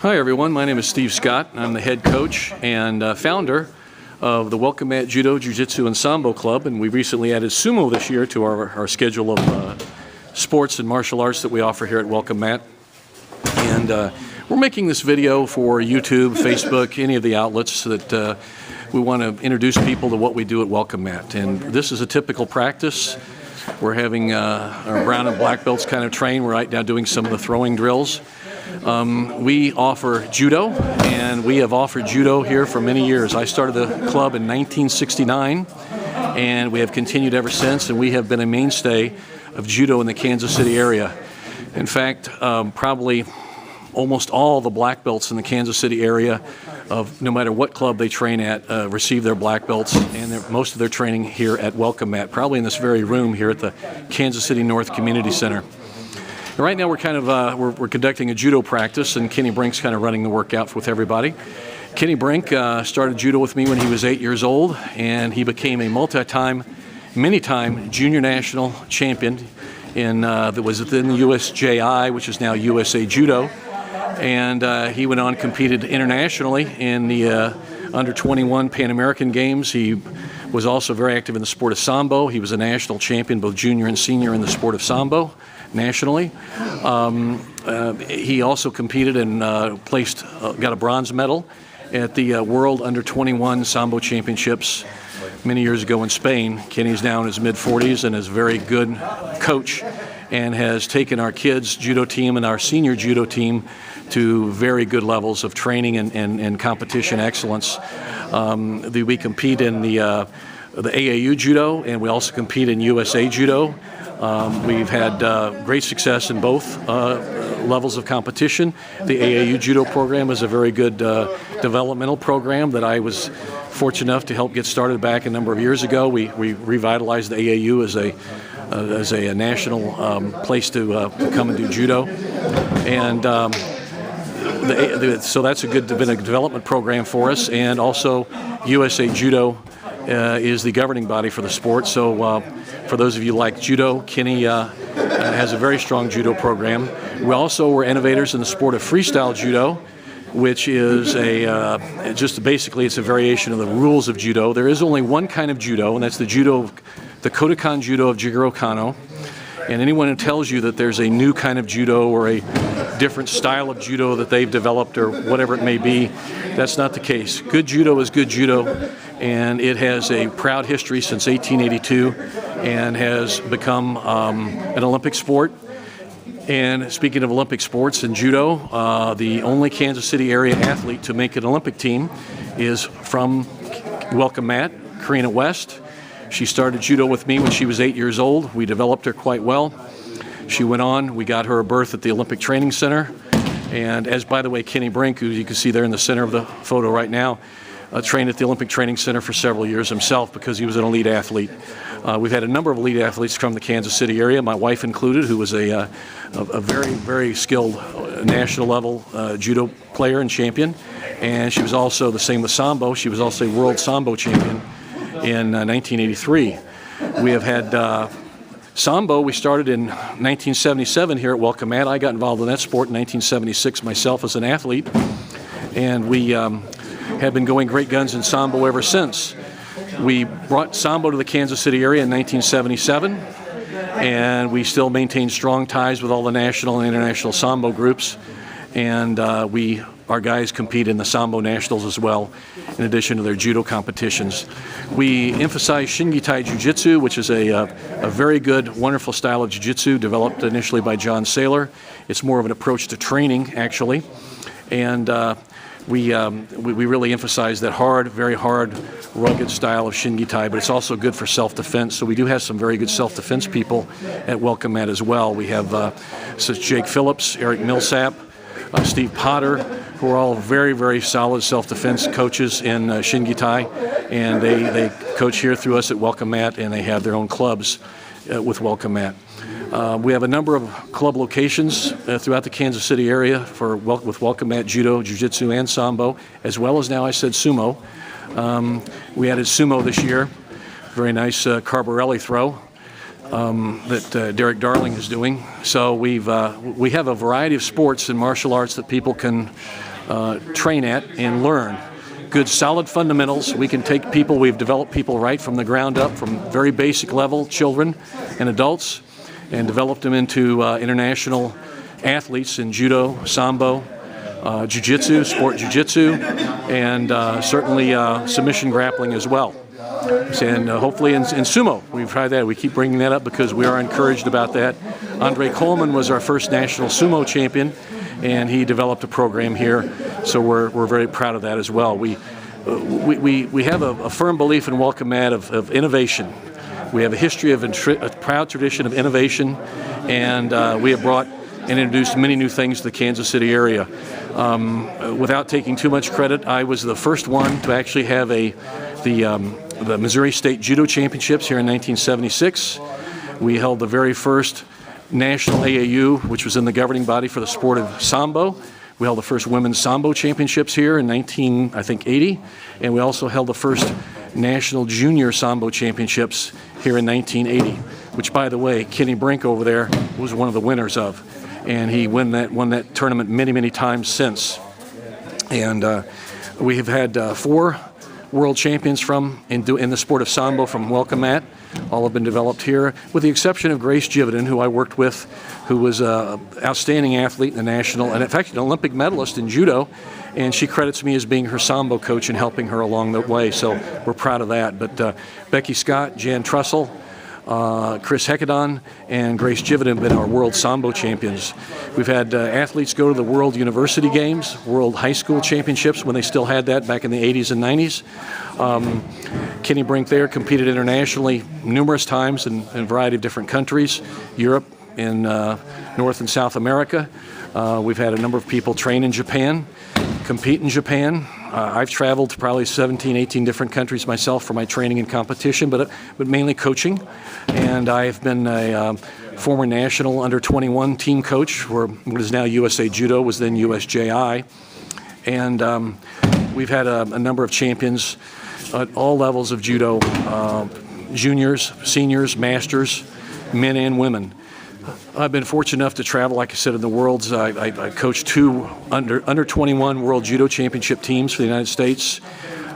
Hi everyone, my name is Steve Scott. I'm the head coach and founder of the Welcome Mat Judo, Jujitsu, and Sambo Club, and we recently added Sumo this year to our schedule of sports and martial arts that we offer here at Welcome Mat. And we're making this video for YouTube, Facebook, any of the outlets that we want to introduce people to what we do at Welcome Mat. And this is a typical practice. We're having our brown and black belts kind of train. We're right now doing some of the throwing drills. We offer judo, and we have offered judo here for many years. I started the club in 1969, and we have continued ever since, and we have been a mainstay of judo in the Kansas City area. In fact, probably almost all the black belts in the Kansas City area, of no matter what club they train at, receive their black belts, and most of their training here at Welcome Mat, probably in this very room here at the Kansas City North Community Center. Right now we're kind of we're conducting a judo practice, and Kenny Brink's kind of running the workout with everybody. Kenny Brink started judo with me when he was 8 years old, and he became a many-time junior national champion that was within the USJI, which is now USA Judo. And he went on competed internationally in the under 21 Pan American Games. He was also very active in the sport of Sambo. He was a national champion, both junior and senior, in the sport of Sambo nationally. He also competed and got a bronze medal at the World Under 21 Sambo Championships many years ago in Spain. Kenny's now in his mid-40s and is a very good coach and has taken our kids' judo team and our senior judo team to very good levels of training and competition excellence. We compete in the AAU Judo, and we also compete in USA Judo. We've had great success in both levels of competition. The AAU Judo program is a very good developmental program that I was fortunate enough to help get started back a number of years ago. We revitalized the AAU as a national place to come and do judo, and so that's been a development program for us. And also USA Judo is the governing body for the sport. So for those of you who like judo, Kenny has a very strong judo program. We also were innovators in the sport of freestyle judo, which is basically it's a variation of the rules of judo. There is only one kind of judo, and that's the Kodokan Judo of Jigoro Kano. And anyone who tells you that there's a new kind of judo or a different style of judo that they've developed or whatever it may be, that's not the case. Good judo is good judo, and it has a proud history since 1882 and has become an Olympic sport. And speaking of Olympic sports and judo, the only Kansas City area athlete to make an Olympic team is from Welcome Mat, Karina West. She started judo with me when she was 8 years old. We developed her quite well. She went on. We got her a berth at the Olympic Training Center. And as, by the way, Kenny Brink, who you can see there in the center of the photo right now, trained at the Olympic Training Center for several years himself because he was an elite athlete. We've had a number of elite athletes from the Kansas City area, my wife included, who was a very, very skilled national level judo player and champion. And she was also the same with Sambo. She was also a world Sambo champion in 1983. We have had Sambo. We started in 1977 here at Welcome Mat. I got involved in that sport in 1976 myself as an athlete, and we have been going great guns in Sambo ever since. We brought Sambo to the Kansas City area in 1977, and we still maintain strong ties with all the national and international Sambo groups, and our guys compete in the Sambo Nationals as well, in addition to their judo competitions. We emphasize Shingitai Jiu-Jitsu, which is a very good, wonderful style of Jiu-Jitsu developed initially by John Saylor. It's more of an approach to training, actually. And we really emphasize that very hard, rugged style of Shingitai, but it's also good for self-defense. So we do have some very good self-defense people at Welcome Mat as well. We have such Jake Phillips, Eric Millsap, Steve Potter, who are all very, very solid self-defense coaches in Shingitai, and they coach here through us at Welcome Mat, and they have their own clubs with Welcome Mat. We have a number of club locations throughout the Kansas City area with Welcome Mat Judo, Jiu-Jitsu, and Sambo, as well as now I said Sumo. We added Sumo this year, very nice Carbarelli throw. that Derek Darling is doing. So we have a variety of sports and martial arts that people can train at and learn. Good solid fundamentals. We can take people, we've developed people right from the ground up, from very basic level, children and adults, and developed them into international athletes in judo, sambo, jujitsu, sport jujitsu, and certainly submission grappling as well. And hopefully in sumo, we've tried that. We keep bringing that up because we are encouraged about that. Andre Coleman was our first national sumo champion, and he developed a program here, so we're very proud of that as well. We have a firm belief in Welcome Mat of innovation. We have a history of a proud tradition of innovation, and we have brought and introduced many new things to the Kansas City area. Without taking too much credit, I was the first one to actually have the Missouri State Judo Championships here in 1976. We held the very first national AAU, which was in the governing body for the sport of Sambo. We held the first women's Sambo championships here in 1980, and we also held the first national junior Sambo championships here in 1980, which, by the way, Kenny Brink over there was one of the winners of, and he won that tournament many times since. And we have had 4 world champions in the sport of Sambo from Welcome Mat. All have been developed here, with the exception of Grace Jividan, who I worked with, who was an outstanding athlete in the national, and in fact an Olympic medalist in judo, and she credits me as being her Sambo coach and helping her along the way, so we're proud of that. But Becky Scott, Jan Trussell, Chris Hekadon, and Grace Jividan have been our world Sambo champions. We've had athletes go to the World University Games, World High School Championships, when they still had that back in the 80s and 90s. Kenny Brink there competed internationally numerous times in a variety of different countries, Europe and North and South America. We've had a number of people train in Japan, compete in Japan. I've traveled to probably 17, 18 different countries myself for my training and competition, but mainly coaching. And I've been a former national under-21 team coach, for what is now USA Judo, was then USJI. And we've had a number of champions at all levels of judo, juniors, seniors, masters, men and women. I've been fortunate enough to travel, like I said, in the worlds. I coached 2 under 21 World Judo Championship teams for the United States,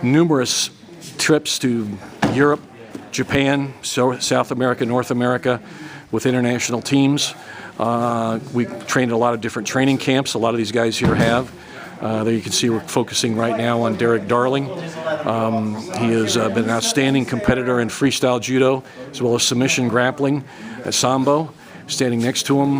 numerous trips to Europe, Japan, South America, North America, with international teams. We trained at a lot of different training camps. A lot of these guys here have. There you can see we're focusing right now on Derek Darling. He has been an outstanding competitor in freestyle judo, as well as submission grappling at Sambo. Standing next to him,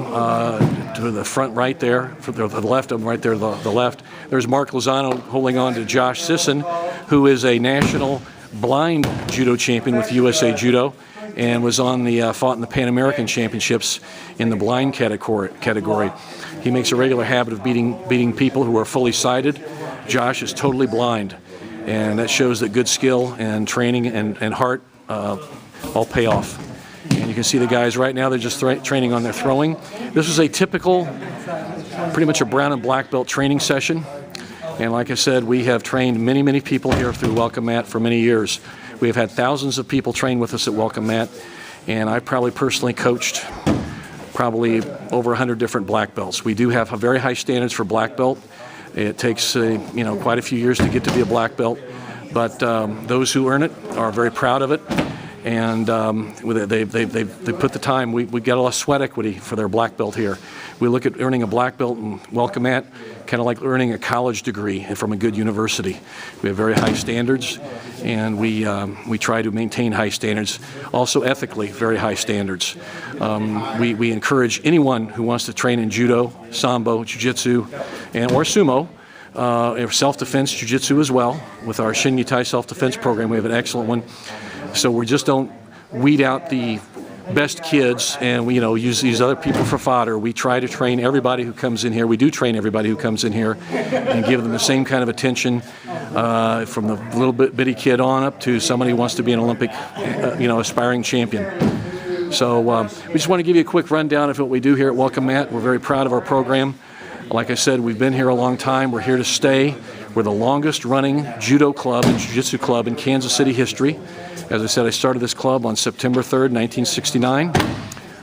to the front right there, for the left of him right there, the left, there's Mark Lozano holding on to Josh Sisson, who is a national blind judo champion with USA Judo, and was on fought in the Pan American Championships in the blind category. He makes a regular habit of beating people who are fully sighted. Josh is totally blind, and that shows that good skill and training and heart all pay off. And you can see the guys right now, they're just training on their throwing. This is a typical, pretty much a brown and black belt training session. And like I said, we have trained many people here through Welcome Mat for many years. We have had thousands of people train with us at Welcome Mat, and I probably personally coached probably over 100 different black belts. We do have very high standards for black belt. It takes quite a few years to get to be a black belt, but those who earn it are very proud of it. And they put the time. We get a lot of sweat equity for their black belt here. We look at earning a black belt in Welcome Mat kind of like earning a college degree from a good university. We have very high standards, and we try to maintain high standards. Also ethically, very high standards. We encourage anyone who wants to train in judo, sambo, jiu-jitsu, or sumo, self-defense jiu-jitsu as well. With our Shin-Yitai self-defense program, we have an excellent one. So we just don't weed out the best kids and we use these other people for fodder. We try to train everybody who comes in here. We do train everybody who comes in here and give them the same kind of attention, from the little bitty kid on up to somebody who wants to be an Olympic, aspiring champion. So we just want to give you a quick rundown of what we do here at Welcome Mat. We're very proud of our program. Like I said, we've been here a long time. We're here to stay. We're the longest running judo club and jiu-jitsu club in Kansas City history. As I said, I started this club on September 3rd, 1969.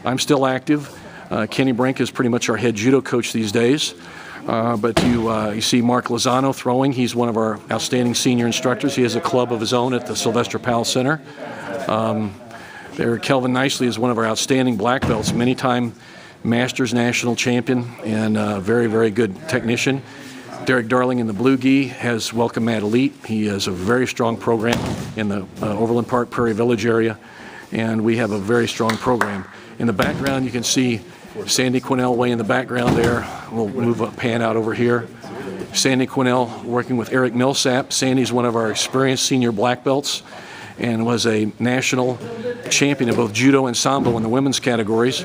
I'm still active. Kenny Brink is pretty much our head judo coach these days. But you see Mark Lozano throwing. He's one of our outstanding senior instructors. He has a club of his own at the Sylvester Powell Center. There, Kelvin Nicely is one of our outstanding black belts, many-time Masters national champion and very, very good technician. Derek Darling in the Blue Gi has Welcome Mat Elite. He has a very strong program in the Overland Park Prairie Village area, and we have a very strong program. In the background, you can see Sandy Quinnell way in the background there. We'll move a pan out over here. Sandy Quinnell working with Eric Millsap. Sandy's one of our experienced senior black belts and was a national champion of both judo and sambo in the women's categories.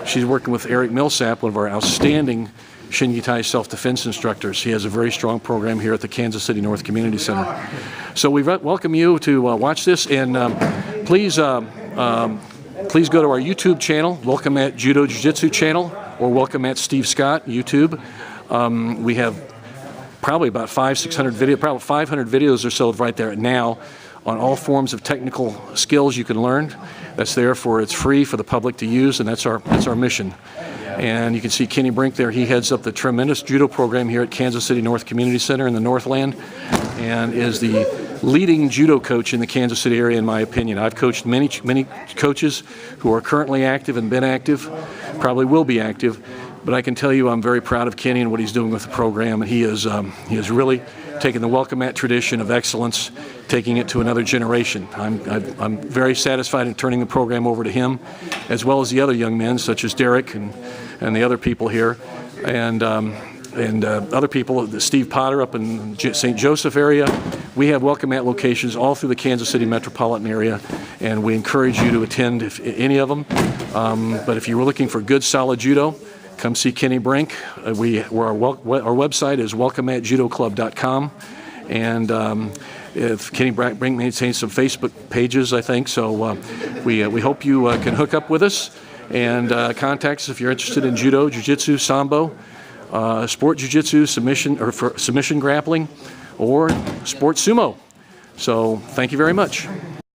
She's working with Eric Millsap, one of our outstanding Shingitai self-defense instructors. He has a very strong program here at the Kansas City North Community Center. So we welcome you to watch this, and please go to our YouTube channel, Welcome Mat Judo Jiu-Jitsu channel, or Welcome Mat Steve Scott YouTube. We have probably about 500 videos or so right there now on all forms of technical skills you can learn. That's there it's free for the public to use, and that's our mission. And you can see Kenny Brink there. He heads up the tremendous judo program here at Kansas City North Community Center in the Northland, and is the leading judo coach in the Kansas City area, in my opinion. I've coached many coaches who are currently active and been active, probably will be active, but I can tell you I'm very proud of Kenny and what he's doing with the program. And he has really taken the Welcome Mat tradition of excellence, taking it to another generation. I'm very satisfied in turning the program over to him, as well as the other young men, such as Derek and the other people here, and other people, Steve Potter up in St. Joseph area. We have Welcome Mat locations all through the Kansas City metropolitan area, and we encourage you to attend any of them. But if you were looking for good, solid judo, come see Kenny Brink. Our website is welcomematjudoclub.com, and if Kenny Brink maintains some Facebook pages, I think. So we hope you can hook up with us and contact us if you're interested in judo, jiu-jitsu, sambo, sport jiu-jitsu, submission or submission grappling, or sport sumo. So thank you very much.